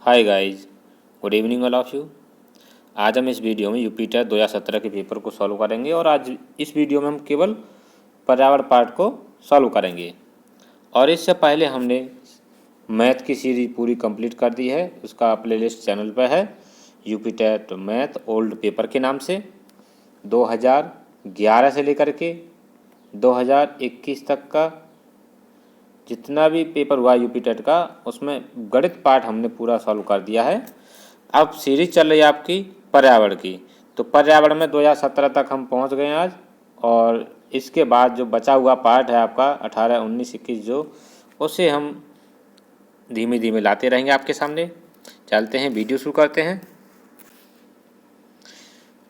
Hi guys, good evening all of you. आज हम इस वीडियो में यूपी टेट 2017 के पेपर को सॉल्व करेंगे और आज इस वीडियो में हम केवल पर्यावरण पार्ट को सॉल्व करेंगे। और इससे पहले हमने मैथ की सीरीज पूरी कंप्लीट कर दी है। उसका प्लेलिस्ट चैनल पर है, UP TET math old paper के नाम से। 2011 से लेकर के 2021 तक का जितना भी पेपर हुआ यूपी टेट का, उसमें गणित पार्ट हमने पूरा सॉल्व कर दिया है। अब सीरीज चल रही है आपकी पर्यावरण की। तो पर्यावरण में 2017 तक हम पहुंच गए हैं आज। और इसके बाद जो बचा हुआ पार्ट है आपका 18, 19, 21 जो, उसे हम धीमे धीमे लाते रहेंगे आपके सामने। चलते हैं, वीडियो शुरू करते हैं।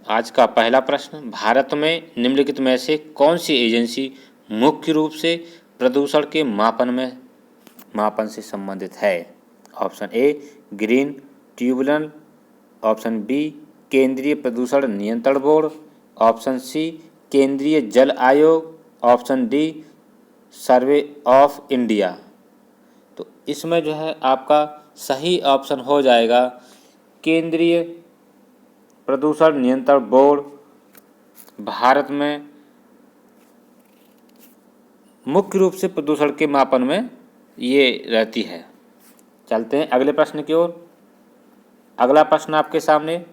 आज का पहला प्रश्न, भारत में निम्नलिखित में से कौन सी एजेंसी मुख्य रूप से प्रदूषण के मापन से संबंधित है? Option A green tribunal, option B केंद्रीय प्रदूषण नियंत्रण बोर्ड, ऑप्शन सी केंद्रीय जल आयोग, option D survey of India. तो इसमें जो है आपका सही ऑप्शन हो जाएगा केंद्रीय प्रदूषण नियंत्रण बोर्ड। भारत में मुख्य रूप से प्रदूषण के मापन में ये रहती है। चलते हैं अगले प्रश्न की ओर। अगला प्रश्न आपके सामने,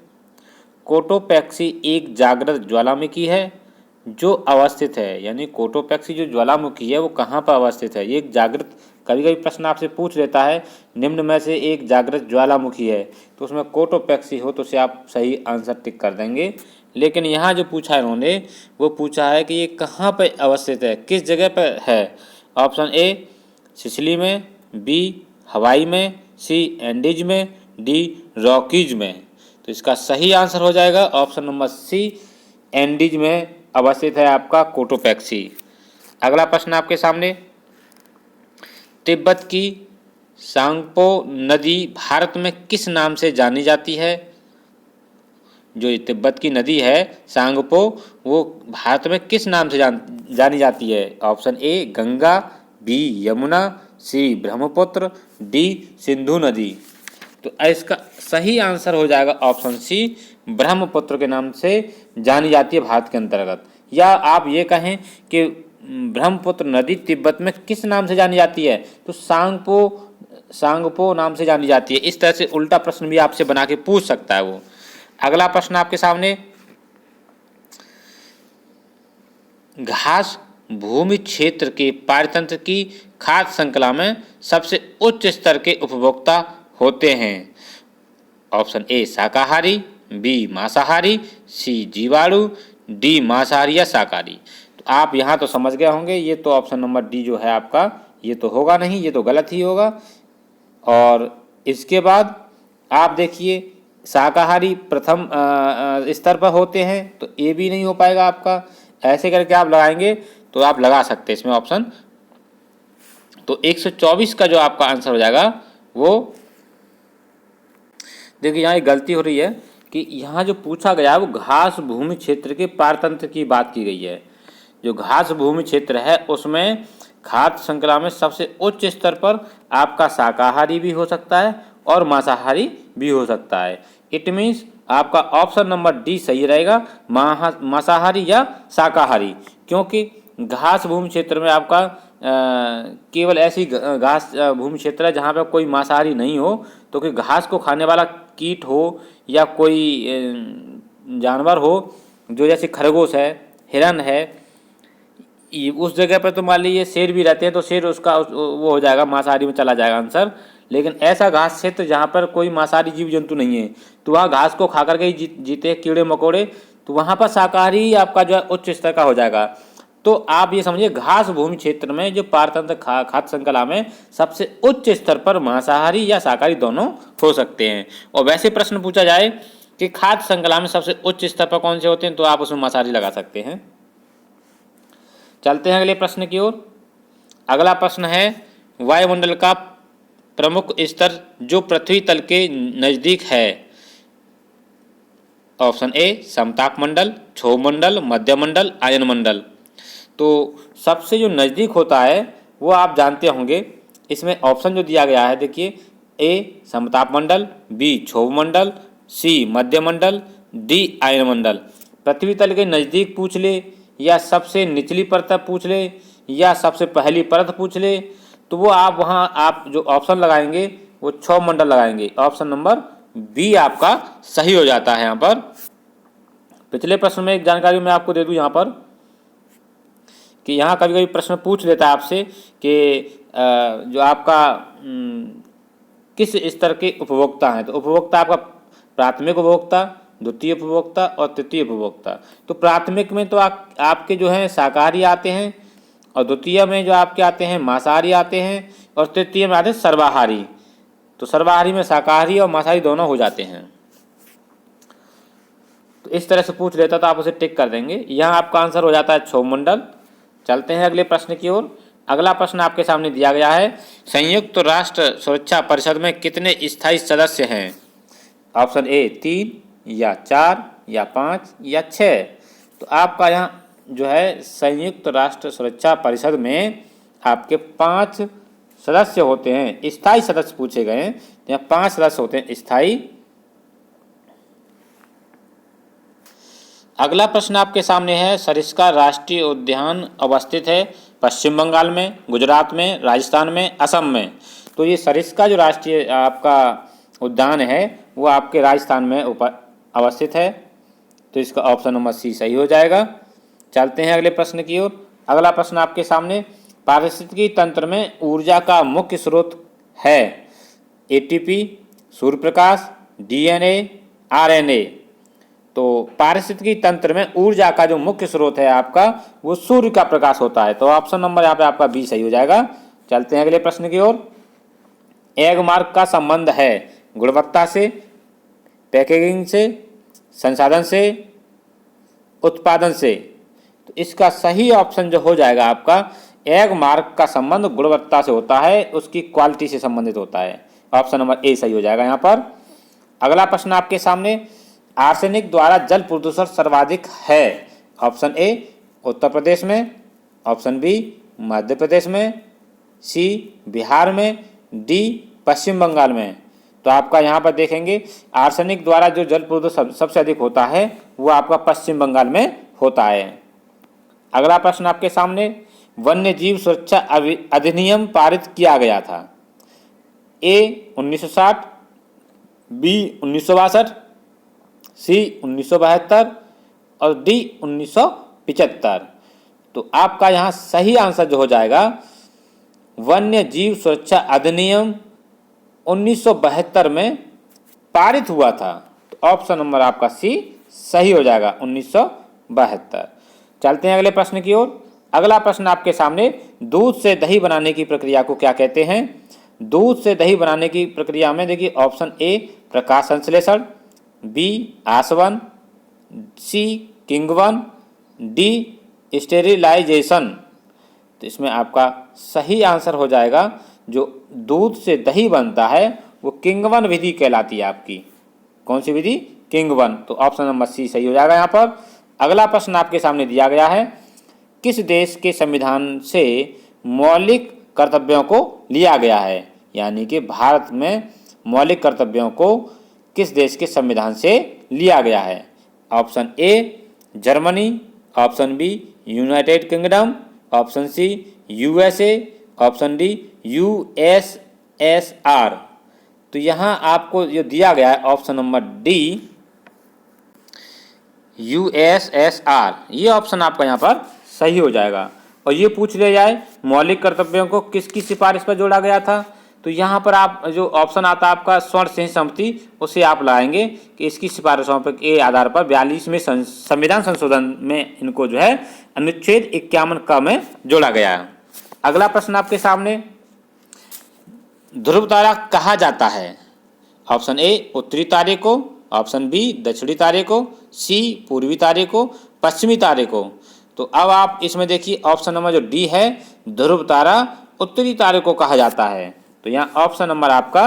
कोटोपैक्सी एक जागृत ज्वालामुखी है जो अवस्थित है, यानी कोटोपैक्सी जो ज्वालामुखी है वो कहाँ पर अवस्थित है? ये एक जागृत, कभी कभी प्रश्न आपसे पूछ लेता है निम्न में से एक जागृत ज्वालामुखी है, तो उसमें कोटोपैक्सी हो तो उसे आप सही आंसर टिक कर देंगे। लेकिन यहाँ जो पूछा है उन्होंने, वो पूछा है कि ये कहाँ पर अवस्थित है, किस जगह पर है? ऑप्शन ए सिसिली में, बी हवाई में, सी एंडीज में, डी रॉकीज में। तो इसका सही आंसर हो जाएगा ऑप्शन नंबर सी, एंडीज में अवस्थित है आपका कोटोपैक्सी। अगला प्रश्न आपके सामने, तिब्बत की सांगपो नदी भारत में किस नाम से जानी जाती है? जो तिब्बत की नदी है सांगपो, वो भारत में किस नाम से जानी जाती है? Option A Ganga, B Yamuna, C Brahmaputra, D Sindhu नदी। तो इसका सही आंसर हो जाएगा ऑप्शन सी, ब्रह्मपुत्र के नाम से जानी जाती है भारत के अंतर्गत। या आप ये कहें कि ब्रह्मपुत्र नदी तिब्बत में किस नाम से जानी जाती है, तो सांगपो नाम से जानी जाती है। इस तरह से उल्टा प्रश्न भी आपसे बना के पूछ सकता है वो। अगला प्रश्न आपके सामने, घास भूमि क्षेत्र के पारतंत्र की खाद्य श्रृंखला में सबसे उच्च स्तर के उपभोक्ता होते हैं? ऑप्शन ए शाकाहारी, बी मांसाहारी, सी जीवाणु, डी मांसाहारी या शाकाहारी। तो आप यहाँ तो समझ गए होंगे, ये तो ऑप्शन नंबर डी जो है आपका, ये तो होगा नहीं, ये तो गलत ही होगा। और इसके बाद आप देखिए शाकाहारी प्रथम स्तर पर होते हैं, तो ए भी नहीं हो पाएगा आपका। ऐसे करके आप लगाएंगे तो आप लगा सकते हैं इसमें ऑप्शन। तो 124 का जो आपका आंसर हो जाएगा वो, देखिए यहाँ एक गलती हो रही है कि यहाँ जो पूछा गया है वो घास भूमि क्षेत्र के पारतंत्र की बात की गई है। जो घास भूमि क्षेत्र है उसमें खाद्य श्रृंखला में सबसे उच्च स्तर पर आपका शाकाहारी भी हो सकता है और मांसाहारी भी हो सकता है। इट मीन्स आपका ऑप्शन नंबर डी सही रहेगा, मांसाहारी या शाकाहारी। क्योंकि घास भूमि क्षेत्र में आपका केवल ऐसी घास भूमि क्षेत्र है जहाँ पर कोई मांसाहारी नहीं हो, तो कि घास को खाने वाला कीट हो या कोई जानवर हो, जो जैसे खरगोश है, हिरन है, उस जगह पर तो मान लीजिए शेर भी रहते हैं, तो शेर उसका वो हो जाएगा, मांसाहारी में चला जाएगा आंसर। लेकिन ऐसा घास क्षेत्र जहाँ पर कोई मांसाहारी जीव जंतु नहीं है, तो वहाँ घास को खा करके ही जीते कीड़े मकोड़े, तो वहाँ पर शाकाहारी आपका जो है उच्च स्तर का हो जाएगा। तो आप ये समझिए घास भूमि क्षेत्र में जो पारतंत्र खाद्य श्रृंखला में सबसे उच्च स्तर पर मांसाहारी या शाकाहारी दोनों हो सकते हैं। और वैसे प्रश्न पूछा जाए कि खाद्य श्रृंखला में सबसे उच्च स्तर पर कौन से होते हैं, तो आप उसमें मांसाहारी लगा सकते हैं। चलते हैं अगले प्रश्न की ओर। अगला प्रश्न है, वायुमंडल का प्रमुख स्तर जो पृथ्वी तल के नजदीक है? ऑप्शन ए समताप मंडल, क्षोभ मंडल, मध्य मंडल, आयन मंडल। तो सबसे जो नज़दीक होता है वो आप जानते होंगे, इसमें ऑप्शन जो दिया गया है देखिए ए समताप मंडल, बी क्षोभ मंडल, सी मध्य मंडल, डी आयन मंडल। पृथ्वी तल के नज़दीक पूछ ले, या सबसे निचली परत पूछ ले, या सबसे पहली परत पूछ ले, तो वो आप वहाँ आप जो ऑप्शन लगाएंगे वो क्षोभ मंडल लगाएंगे। ऑप्शन नंबर बी आपका सही हो जाता है। यहाँ पर पिछले प्रश्न में एक जानकारी मैं आपको दे दूं यहाँ पर कि यहाँ कभी कभी प्रश्न पूछ लेता है आपसे कि जो आपका किस स्तर के उपभोक्ता हैं। तो उपभोक्ता आपका प्राथमिक उपभोक्ता, द्वितीय उपभोक्ता और तृतीय उपभोक्ता। तो प्राथमिक में तो आपके जो हैं शाकाहारी आते हैं, और द्वितीय में जो आपके आते हैं मांसाहारी आते हैं, और तृतीय में आते हैं सर्वाहारी। तो सर्वाहारी में शाकाहारी और मांसाहारी दोनों हो जाते हैं। तो इस तरह से पूछ लेता तो आप उसे टिक कर देंगे। यहाँ आपका आंसर हो जाता है क्षोभ मंडल। चलते हैं अगले प्रश्न की ओर। अगला प्रश्न आपके सामने दिया गया है, संयुक्त राष्ट्र सुरक्षा परिषद में कितने स्थायी सदस्य हैं? ऑप्शन ए 3 या 4 या 5 या 6। तो आपका यहाँ जो है संयुक्त राष्ट्र सुरक्षा परिषद में आपके 5 सदस्य होते हैं। स्थायी सदस्य पूछे गए हैं, तो यहाँ 5 सदस्य होते हैं स्थायी। अगला प्रश्न आपके सामने है, सरिस्का राष्ट्रीय उद्यान अवस्थित है पश्चिम बंगाल में, गुजरात में, राजस्थान में, असम में। तो ये सरिस्का जो राष्ट्रीय आपका उद्यान है वो आपके राजस्थान में अवस्थित है। तो इसका ऑप्शन नंबर सी सही हो जाएगा। चलते हैं अगले प्रश्न की ओर। अगला प्रश्न आपके सामने, पारिस्थितिकी तंत्र में ऊर्जा का मुख्य स्रोत है ATP, Surya Prakash, DNA, RNA. तो पारिस्थितिकी तंत्र में ऊर्जा का जो मुख्य स्रोत है आपका वो सूर्य का प्रकाश होता है। तो ऑप्शन नंबर यहाँ पे आपका बी सही हो जाएगा। चलते हैं अगले प्रश्न की ओर। एग मार्क का संबंध है गुणवत्ता से, पैकेजिंग से, संसाधन से, उत्पादन से। तो इसका सही ऑप्शन जो हो जाएगा आपका, एग मार्क का संबंध गुणवत्ता से होता है, उसकी क्वालिटी से संबंधित होता है। ऑप्शन नंबर ए सही हो जाएगा यहाँ पर। अगला प्रश्न आपके सामने, आर्सेनिक द्वारा जल प्रदूषण सर्वाधिक है। ऑप्शन ए उत्तर प्रदेश में, ऑप्शन बी मध्य प्रदेश में, सी बिहार में, डी पश्चिम बंगाल में। तो आपका यहाँ पर देखेंगे आर्सेनिक द्वारा जो जल प्रदूषण सबसे अधिक होता है वो आपका पश्चिम बंगाल में होता है। अगला प्रश्न आपके सामने, वन्य जीव सुरक्षा अधिनियम पारित किया गया था। ए 1960, बी 1962, सी 1972 और डी 1975। तो आपका यहाँ सही आंसर जो हो जाएगा, वन्य जीव सुरक्षा अधिनियम 1972 में पारित हुआ था। तो ऑप्शन नंबर आपका सी सही हो जाएगा, 1972। चलते हैं अगले प्रश्न की ओर। अगला प्रश्न आपके सामने, दूध से दही बनाने की प्रक्रिया को क्या कहते हैं? दूध से दही बनाने की प्रक्रिया में देखिए, ऑप्शन ए प्रकाश संश्लेषण, बी आसवन, सी किंगवन, डी स्टेरिलाइजेशन। तो इसमें आपका सही आंसर हो जाएगा, जो दूध से दही बनता है वो किंगवन विधि कहलाती है आपकी। कौन सी विधि? किंगवन। तो ऑप्शन नंबर सी सही हो जाएगा यहाँ पर। अगला प्रश्न आपके सामने दिया गया है, किस देश के संविधान से मौलिक कर्तव्यों को लिया गया है? यानी कि भारत में मौलिक कर्तव्यों को किस देश के संविधान से लिया गया है? Option A Germany, option B United Kingdom, option C USA, option D USSR. तो यहाँ आपको जो दिया गया है ऑप्शन नंबर डी यूएसएसआर, ये ऑप्शन आपका यहाँ पर सही हो जाएगा। और ये पूछ लिया जाए मौलिक कर्तव्यों को किसकी सिफारिश पर जोड़ा गया था, तो यहाँ पर आप जो ऑप्शन आता है आपका स्वर्ण सिंह समिति, उसे आप लाएंगे कि इसकी सिफारिशों पर के आधार पर 42वें संविधान संशोधन में इनको जो है अनुच्छेद 51 क में जोड़ा गया है। अगला प्रश्न आपके सामने, ध्रुव तारा कहा जाता है? ऑप्शन ए उत्तरी तारे को, ऑप्शन बी दक्षिणी तारे को, सी पूर्वी तारे को, पश्चिमी तारे को। तो अब आप इसमें देखिए ऑप्शन नंबर जो डी है, ध्रुव तारा उत्तरी तारे को कहा जाता है। तो यहाँ ऑप्शन नंबर आपका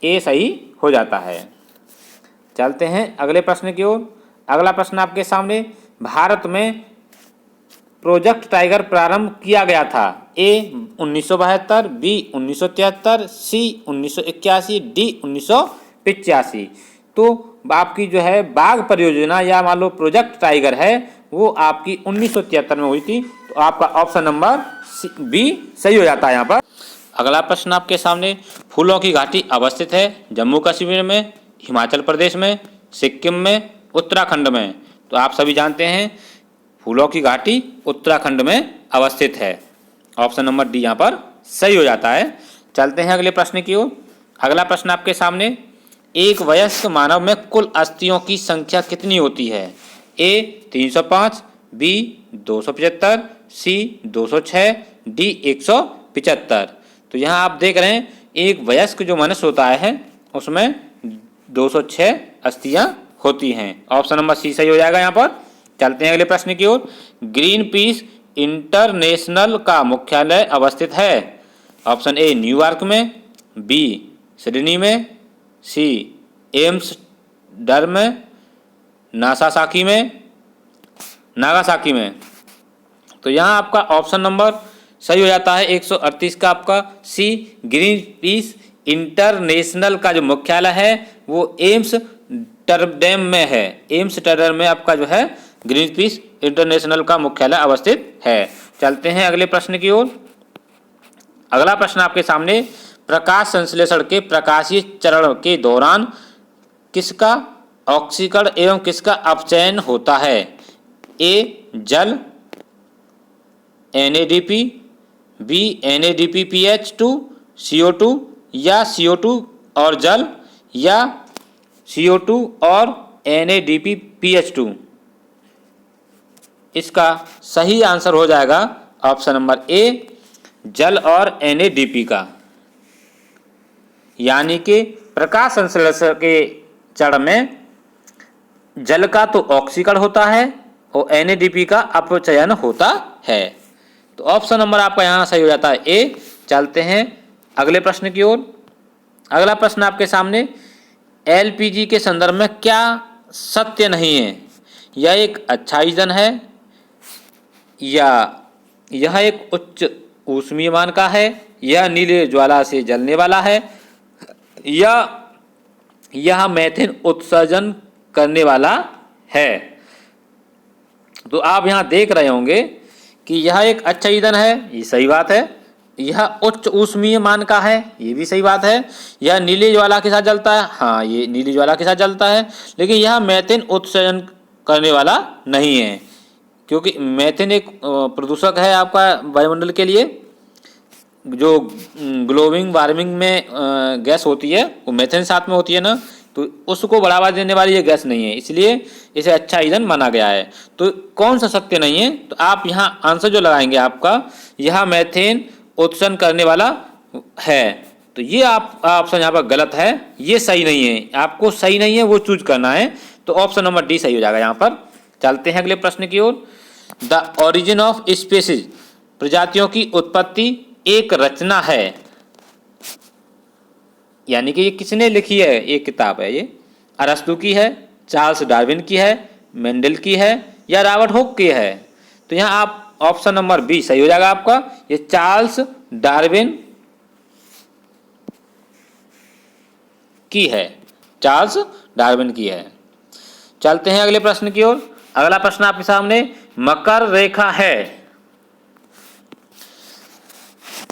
ए सही हो जाता है। चलते हैं अगले प्रश्न की ओर। अगला प्रश्न आपके सामने, भारत में प्रोजेक्ट टाइगर प्रारंभ किया गया था ए 1972, बी 1973, सी 1981, डी 1985। तो आपकी जो है बाघ परियोजना या मान लो प्रोजेक्ट टाइगर है वो आपकी 1973 में हुई थी। तो आपका ऑप्शन नंबर बी सही हो जाता है यहाँ पर। अगला प्रश्न आपके सामने, फूलों की घाटी अवस्थित है जम्मू कश्मीर में, हिमाचल प्रदेश में, सिक्किम में, उत्तराखंड में। तो आप सभी जानते हैं फूलों की घाटी उत्तराखंड में अवस्थित है। ऑप्शन नंबर डी यहाँ पर सही हो जाता है। चलते हैं अगले प्रश्न की ओर। अगला प्रश्न आपके सामने, एक वयस्क मानव में कुल अस्थियों की संख्या कितनी होती है? ए 305, बी 275, सी 206, डी 175। तो यहाँ आप देख रहे हैं एक वयस्क जो मनुष्य होता है उसमें 206 अस्थियां होती हैं। ऑप्शन नंबर सी सही हो जाएगा यहाँ पर। चलते हैं अगले प्रश्न की ओर। ग्रीन पीस इंटरनेशनल का मुख्यालय अवस्थित है? ऑप्शन ए न्यूयॉर्क में, बी सिडनी में, सी एम्स्टर्डम में, नागासाकी में। तो यहाँ आपका ऑप्शन नंबर सही हो जाता है 138 का आपका सी, ग्रीन पीस इंटरनेशनल का जो मुख्यालय है वो एम्स्टर्डम में है। एम्स्टर्डम में आपका जो है ग्रीन पीस इंटरनेशनल का मुख्यालय अवस्थित है। चलते हैं अगले प्रश्न की ओर। अगला प्रश्न आपके सामने, प्रकाश संश्लेषण के प्रकाशीय चरण के दौरान किसका ऑक्सीकरण एवं किसका अपचयन होता है? ए जल NADP, बी NADPPH2, CO2 या CO2 और जल या CO2 और NADPPH2। इसका सही आंसर हो जाएगा ऑप्शन नंबर ए जल और NADP का। यानी कि प्रकाश संश्लेषण के चरण में जल का तो ऑक्सीकरण होता है और NADP का अपचयन होता है। तो ऑप्शन नंबर आपका यहाँ सही हो जाता है ए। चलते हैं अगले प्रश्न की ओर। अगला प्रश्न आपके सामने, LPG के संदर्भ में क्या सत्य नहीं है? यह एक अच्छा ईंधन है, या यह एक उच्च ऊष्मीयमान का है, यह नीले ज्वाला से जलने वाला है, या यह मीथेन उत्सर्जन करने वाला है। तो आप यहाँ देख रहे होंगे कि यह एक अच्छा ईंधन है, ये सही बात है। यह उच्च ऊष्मीय मान का है, ये भी सही बात है। यह नीली ज्वाला के साथ जलता है, हाँ ये नीली ज्वाला के साथ जलता है। लेकिन यह मीथेन उत्सर्जन करने वाला नहीं है, क्योंकि मीथेन एक प्रदूषक है आपका वायुमंडल के लिए। जो ग्लोबल वार्मिंग में गैस होती है वो मीथेन साथ में होती है ना, तो उसको बढ़ावा देने वाली ये गैस नहीं है, इसलिए इसे अच्छा ईंधन माना गया है। तो कौन सा सत्य नहीं है? तो आप यहाँ आंसर जो लगाएंगे आपका, यह मीथेन उत्सर्जन करने वाला है। तो ये आप ऑप्शन यहाँ पर गलत है, ये सही नहीं है। आपको सही नहीं है वो चूज करना है। तो ऑप्शन नंबर डी सही हो जाएगा यहाँ पर। चलते हैं अगले प्रश्न की ओर। द ओरिजिन ऑफ स्पीसीज, प्रजातियों की उत्पत्ति एक रचना है। यानी कि ये किसने लिखी है? ये किताब है, ये अरस्तु की है, चार्ल्स डार्विन की है, मेंडल की है, या रॉबर्ट हुक की है। तो यहाँ आप ऑप्शन नंबर बी सही हो जाएगा आपका, ये चार्ल्स डार्विन की है, चार्ल्स डार्विन की है। चलते हैं अगले प्रश्न की ओर। अगला प्रश्न आपके सामने, मकर रेखा है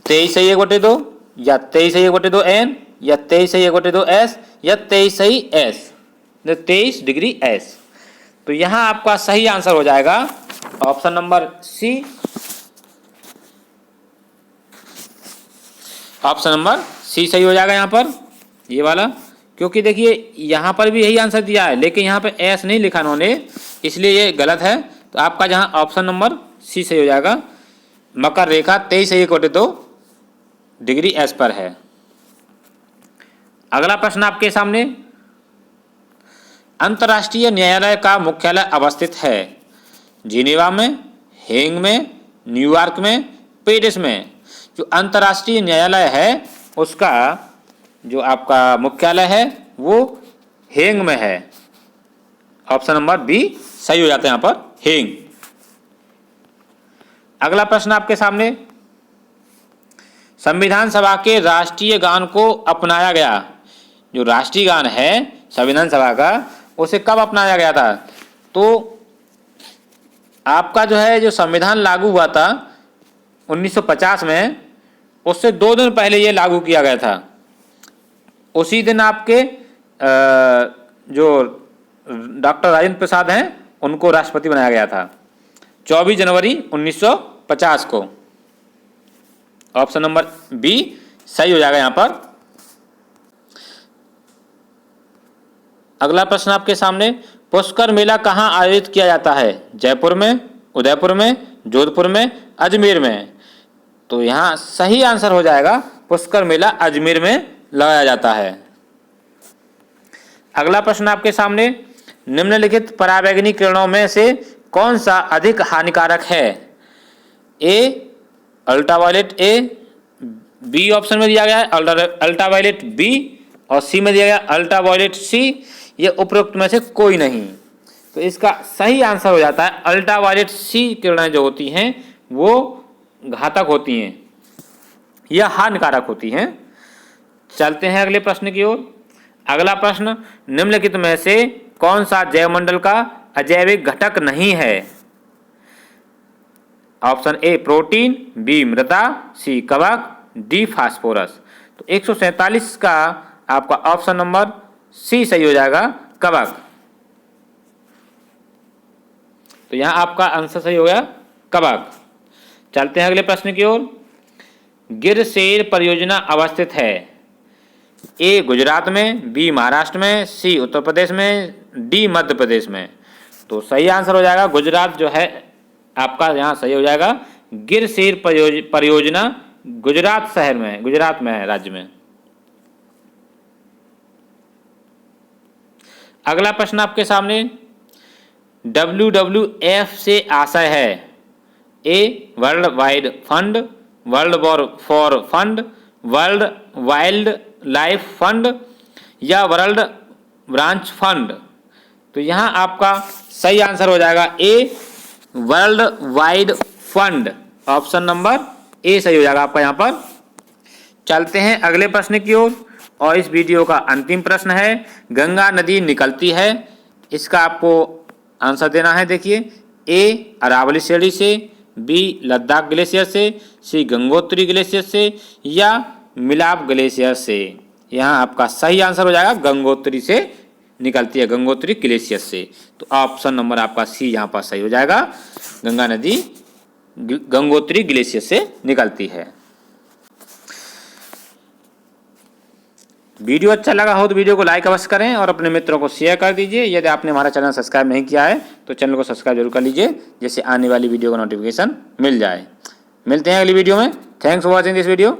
23/1/2 या 23/1/2 n या 23/1/2 s या 23/s, 23 डिग्री s। तो यहां आपका सही आंसर हो जाएगा option number C, option number C सही हो जाएगा यहां पर, ये वाला। क्योंकि देखिए यहां पर भी यही आंसर दिया है, लेकिन यहां पे एस नहीं लिखा उन्होंने, इसलिए ये गलत है। तो आपका जहां ऑप्शन नंबर सी सही हो जाएगा। मकर रेखा 23/1/2 डिग्री एस पर है। अगला प्रश्न आपके सामने, अंतर्राष्ट्रीय न्यायालय का मुख्यालय अवस्थित है जिनेवा में, हेग में, न्यूयॉर्क में, पेरिस में। जो अंतर्राष्ट्रीय न्यायालय है उसका जो आपका मुख्यालय है वो हेग में है। ऑप्शन नंबर बी सही हो जाता है यहाँ पर, हेग। अगला प्रश्न आपके सामने, संविधान सभा के राष्ट्रीय गान को अपनाया गया। जो राष्ट्रीय गान है संविधान सभा का, उसे कब अपनाया गया था? तो आपका जो है जो संविधान लागू हुआ था 1950 में, उससे 2 दिन पहले ये लागू किया गया था। उसी दिन आपके जो डॉक्टर राजेंद्र प्रसाद हैं उनको राष्ट्रपति बनाया गया था 24 जनवरी 1950 को। ऑप्शन नंबर बी सही हो जाएगा यहाँ पर। अगला प्रश्न आपके सामने, पुष्कर मेला कहाँ आयोजित किया जाता है? जयपुर में, उदयपुर में, जोधपुर में, अजमेर में। तो यहाँ सही आंसर हो जाएगा पुष्कर मेला अजमेर में लगाया जाता है। अगला प्रश्न आपके सामने, निम्नलिखित पराबैंगनी किरणों में से कौन सा अधिक हानिकारक है? ए अल्ट्रावायलेट ए, बी ऑप्शन में दिया गया है अल्ट्रावायलेट बी, और सी में दिया गया अल्ट्रावायलेट सी। ये उपरोक्त में से कोई नहीं। तो इसका सही आंसर हो जाता है अल्ट्रावायलेट सी किरणें जो होती हैं वो घातक होती हैं या हानिकारक होती हैं। चलते हैं अगले प्रश्न की ओर। अगला प्रश्न, निम्नलिखित में से कौन सा जैवमंडल का अजैविक घटक नहीं है? ऑप्शन ए प्रोटीन, बी मृदा, सी कवक, डी फास्फोरस। तो 147 का आपका ऑप्शन नंबर सी सही हो जाएगा, कवक। तो यहां आपका आंसर सही हो गया कवक। चलते हैं अगले प्रश्न की ओर। गिरसेर परियोजना अवस्थित है? ए गुजरात में, बी महाराष्ट्र में, सी उत्तर प्रदेश में, डी मध्य प्रदेश में। तो सही आंसर हो जाएगा गुजरात जो है आपका यहाँ सही हो जाएगा। गिरसेर परियोजना गुजरात शहर में, गुजरात में है, राज्य में। अगला प्रश्न आपके सामने, WWF से आशय है? A world wide fund, world war for fund, world wildlife fund, या वर्ल्ड ब्रांच फंड। तो यहाँ आपका सही आंसर हो जाएगा A world wide fund. Option number A सही हो जाएगा आपका यहाँ पर। चलते हैं अगले प्रश्न की ओर, और इस वीडियो का अंतिम प्रश्न है, गंगा नदी निकलती है, इसका आपको आंसर देना है। देखिए, ए अरावली श्रेणी से, बी लद्दाख ग्लेशियर से, सी गंगोत्री ग्लेशियर से, या मिलाप ग्लेशियर से। यहाँ आपका सही आंसर हो जाएगा गंगोत्री से निकलती है, गंगोत्री ग्लेशियर से। तो ऑप्शन नंबर आपका सी यहाँ पर सही हो जाएगा, गंगा नदी गंगोत्री ग्लेशियर से निकलती है। वीडियो अच्छा लगा हो तो वीडियो को लाइक अवश्य करें और अपने मित्रों को शेयर कर दीजिए। यदि आपने हमारा चैनल सब्सक्राइब नहीं किया है तो चैनल को सब्सक्राइब जरूर कर लीजिए, जिससे आने वाली वीडियो का नोटिफिकेशन मिल जाए। मिलते हैं अगली वीडियो में। Thanks for watching this video.